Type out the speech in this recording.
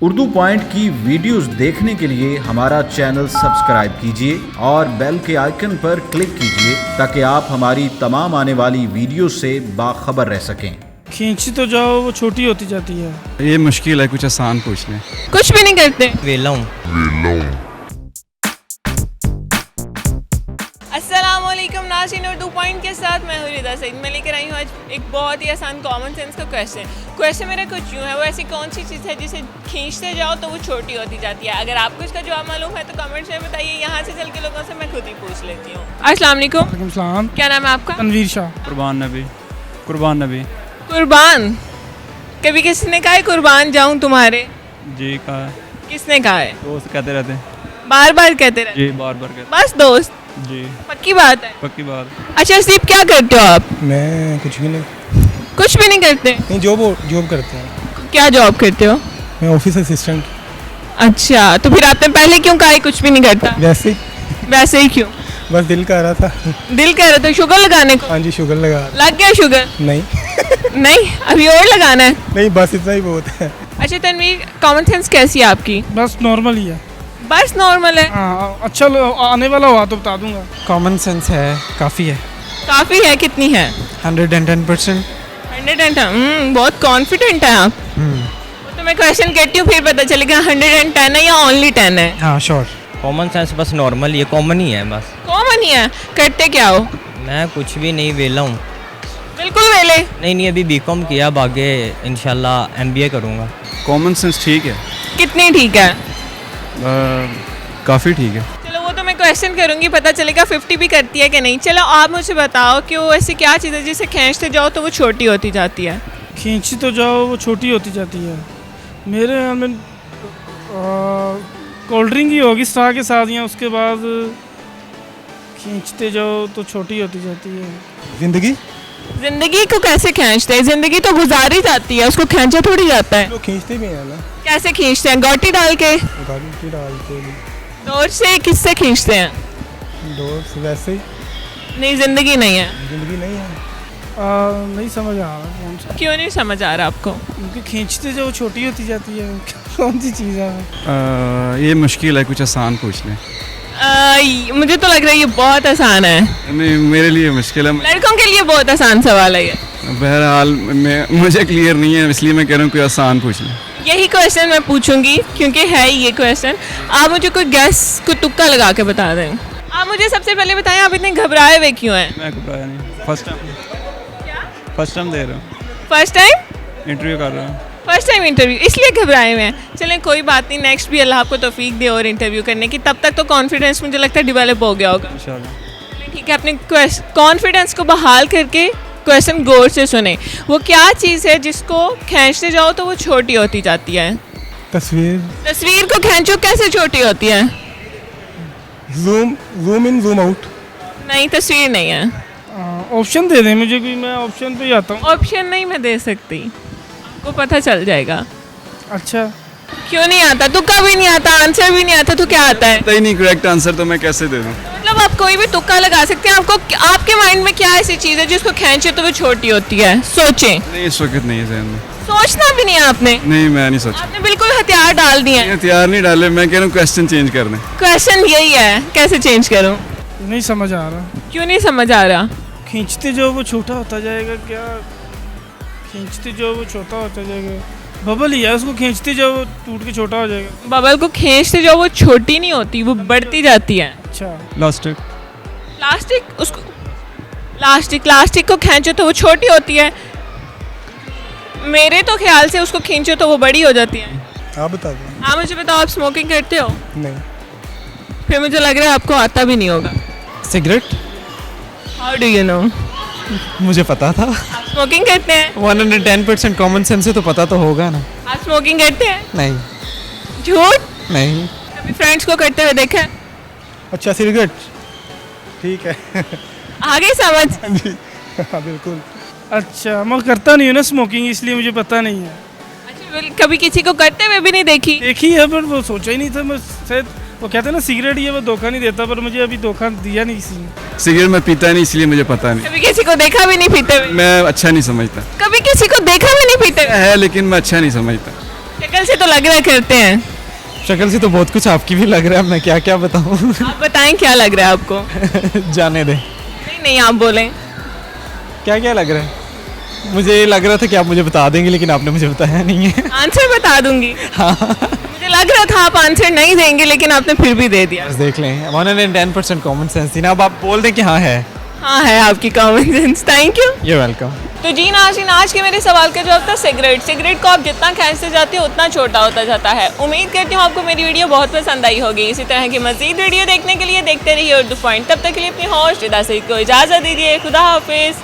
Urdu point की videos देखने के लिए हमारा चैनल सब्सक्राइब कीजिए और बेल के आइकन पर क्लिक कीजिए ताकि आप हमारी तमाम आने वाली वीडियो से बाखबर रह सकें। खींची तो जाओ वो छोटी होती जाती है। ये मुश्किल है, कुछ आसान पूछ लें। कुछ भी नहीं करते। वेला हूँ। अस्सलामुअलैकुम नाज़रीन, उर्दू पॉइंट के साथ मैं हूँ रिदा सईद। मैं लेकर आई हूँ आज एक बहुत ही आसान कॉमन सेंस का क्वेश्चन मेरा कुछ यूँ है, वो ऐसी कौन सी चीज़ है जिसे खींचते जाओ तो वो छोटी होती जाती है। अगर आपको इसका जवाब मालूम है तो कमेंट्स में बताइए। यहाँ से चल के लोगों से मैं खुद ही पूछ लेती हूँ। अस्सलाम वालेकुम। वालेकुम सलाम। क्या नाम है आपका? तनवीर शाह। कुर्बान नबी। कुर्बान। कभी किसी ने कहा है कुर्बान जाऊँ तुम्हारे? जी कहा है। किसने कहा है? दोस्त कहते रहते हैं। बार बार कहते रहे? जी बार बार कहते। बस दोस्त? जी पक्की बात है? पक्की बात। अच्छा सीप, क्या करते हो आप? मैं कुछ भी नहीं। कुछ भी नहीं करते? नहीं, जॉब करते हैं। क्या जॉब करते हो? मैं ऑफिस असिस्टेंट। अच्छा, तो फिर आपने पहले क्यों कहा कुछ भी नहीं करता? वैसे ही क्यों? बस दिल कर रहा था। दिल कह रहा था शुगर लगाने को? हाँ जी, शुगर लगा। लग गया शुगर? नहीं नहीं, अभी और लगाना है? नहीं, बस इतना ही बहुत है। अच्छा तनवीर, कॉमन सेंस कैसी है आपकी? बस नॉर्मल ही है। बस नॉर्मल है? हाँ, अच्छा आने वाला हुआ तो बता दूंगा। कॉमन सेंस है, काफ़ी है। काफ़ी है? कितनी है? 110%। 110? बहुत कॉन्फिडेंट है आप। तो मैं क्वेश्चन कहती हूँ फिर पता चलेगा 110 है या ओनली 10 है। हाँ श्योर। कॉमन सेंस बस नॉर्मल ही है, कॉमन ही है बस। कॉमन ही है? करते क्या हो? मैं कुछ भी नहीं, वेला हूँ। बिल्कुल वेले? नहीं, अभी बीकॉम किया, अब आगे इंशाल्लाह एमबीए करूँगा। कॉमन सेंस ठीक है। कितनी ठीक है? काफ़ी ठीक है। चलो वो तो मैं क्वेश्चन करूँगी, पता चलेगा 50 भी करती है कि नहीं। चलो आप मुझे बताओ कि वो ऐसी क्या चीज़ है जिसे खींचते जाओ तो वो छोटी होती जाती है? खींची तो जाओ वो छोटी होती जाती है। मेरे यहाँ में कोल्ड ड्रिंक ही होगी स्ट्रॉ के साथ, या उसके बाद खींचते जाओ तो छोटी होती जाती है। जिंदगी। जिंदगी को कैसे खींचते हैं? जिंदगी तो गुजारी जाती है, उसको खींचा थोड़ी जाता है। लोग खींचते भी हैं ना। कैसे खींचते हैं? गोटी डाल के? गाड़ी डालते भी। डोर से? किससे खींचते हैं? डोर से वैसे ही। नहीं, जिंदगी नहीं है। जिंदगी नहीं है। नहीं समझ आ रहा कौन सा। क्यों नहीं समझ आ रहा आपको? क्योंकि खींचते जो छोटी होती जाती है। कौन सी चीज़ है? ये मुश्किल है, कुछ आसान पूछ लें। मुझे तो लग रहा है ये बहुत आसान है। नहीं, मेरे लिए मुश्किल है। लड़कों के लिए बहुत आसान सवाल है ये। बहरहाल मुझे क्लियर नहीं है, इसलिए मैं कह रहा हूँ कोई आसान पूछ लें। यही क्वेश्चन मैं पूछूंगी क्योंकि है ही ये क्वेश्चन। आप मुझे कोई गैस को तुक्का लगा के बता दें। आप मुझे सबसे पहले बताएं, आप इतने घबराए हुए क्यों हैं? मैं घबराया नहीं। फर्स्ट टाइम दे रहा हूँ। फर्स्ट टाइम इंटरव्यू कर रहा हूँ। फर्स्ट टाइम इंटरव्यू, इसलिए घबराए हुए हैं। चलें कोई बात नहीं, नेक्स्ट भी अल्लाह आपको तौफीक दे और इंटरव्यू करने की। तब तक तो कॉन्फिडेंस मुझे लगता है डेवलप हो गया होगा इंशाल्लाह। ठीक है, अपने कॉन्फिडेंस को बहाल करके क्वेश्चन गौर से सुने। वो क्या चीज़ है जिसको खींचते जाओ तो वो छोटी होती जाती है? तस्वीर। तस्वीर को खींचो, कैसे छोटी होती है? Zoom in zoom out. नहीं, तस्वीर नहीं है। ऑप्शन दे दें मुझे कोई, मैं ऑप्शन पे ही आता हूँ। ऑप्शन नहीं मैं दे सकती, आपको पता चल जाएगा। अच्छा, क्यों नहीं आता? तुक्का भी नहीं आता, आंसर भी नहीं आता, तो क्या आता है? पता ही नहीं करेक्ट आंसर, तो मैं कैसे दे दूँ? मतलब आप कोई भी तुक्का लगा सकते हैं। आपको आपके माइंड में क्या ऐसी चीज़ है जिसको खींचे तो वो छोटी होती है? सोचें। नहीं, इस वक्त नहीं है ज़हन में। सोचना भी नहीं है आपने? नहीं, मैं नहीं सोचा। आपने बिल्कुल हथियार डाल दिए हैं। हथियार नहीं डाले, मैं कह रहा हूँ क्वेश्चन चेंज कर दें। क्वेश्चन यही है, कैसे चेंज करूँ? नहीं समझ आ रहा। क्यों नहीं समझ आ रहा? खींचते जो वो छोटा होता जाएगा। क्या खींचते जो वो छोटा होता जाएगा? बबल ही है, उसको खींचते जो वो टूट के छोटा हो जाएगा। बबल को खींचते जो वो छोटी नहीं होती, वो बढ़ती जाती है। अच्छा, प्लास्टिक। प्लास्टिक? उसको प्लास्टिक को खींचो तो वो छोटी होती है। मेरे तो ख्याल से उसको खींचो तो वो बड़ी हो जाती है। आप बता दो। आप मुझे बताओ, आप स्मोकिंग करते हो? नहीं। फिर मुझे लग रहा है आपको आता भी नहीं होगा। Cigarette. How do you know? मुझे पता था। स्मोकिंग करते हैं? 110% कॉमन सेंस से तो पता तो होगा ना। आप स्मोकिंग करते हैं? नहीं। झूठ? नहीं। कभी फ्रेंड्स को करते हुए देखा है? अच्छा, सिगरेट। ठीक है। आगे समझ। हाँ बिल्कुल। अच्छा, मैं करता नहीं हूँ ना स्मोकिंग, इसलिए मुझे पता नहीं है। अच्छा, कभी किसी को करते हुए भी नहीं देखी? देखी है पर वो सोचा ही नहीं था। मैं शायद वो कहते हैं ना सिगरेट ये वो धोखा नहीं देता, पर मुझे अभी धोखा दिया नहीं किसी ने। सिगरेट मैं पीता नहीं, इसलिए मुझे पता नहीं। कभी किसी को देखा भी नहीं पीते हुए? मैं अच्छा नहीं समझता। कभी किसी को देखा भी नहीं पीते हुए? है लेकिन मैं अच्छा नहीं समझता। शक्ल से तो लग रहा है करते हैं। शक्ल से तो बहुत कुछ आपकी भी लग रहा है, मैं क्या क्या बताऊँ। आप बताएं क्या लग रहा है आपको। जाने दे। नहीं नहीं आप बोलें। क्या क्या लग रहा है? मुझे लग रहा था कि आप मुझे बता देंगे, लेकिन आपने मुझे बताया नहीं है। आंसर बता दूंगी। मुझे लग रहा था आप आंसर नहीं देंगे, लेकिन आपने फिर भी दे दिया। बस देख लें, 110% कॉमन सेंस थी ना। अब आप बोल दें कि हाँ है। हाँ है आपकी कॉमन सेंस, थैंक यू। ये वेलकम। तो जी नाज़रीन, आज के मेरे सवाल का जवाब था सिगरेट को आप जितना खींचते जाते हो उतना छोटा होता जाता है। उम्मीद करती हूँ आपको मेरी वीडियो बहुत पसंद आई होगी। इसी तरह की मज़ीद वीडियो देखने के लिए देखते रहिए उर्दू पॉइंट। तब तक के लिए अपनी होस्ट रिदा सईद को इजाज़त दीजिए। खुदा हाफिज़।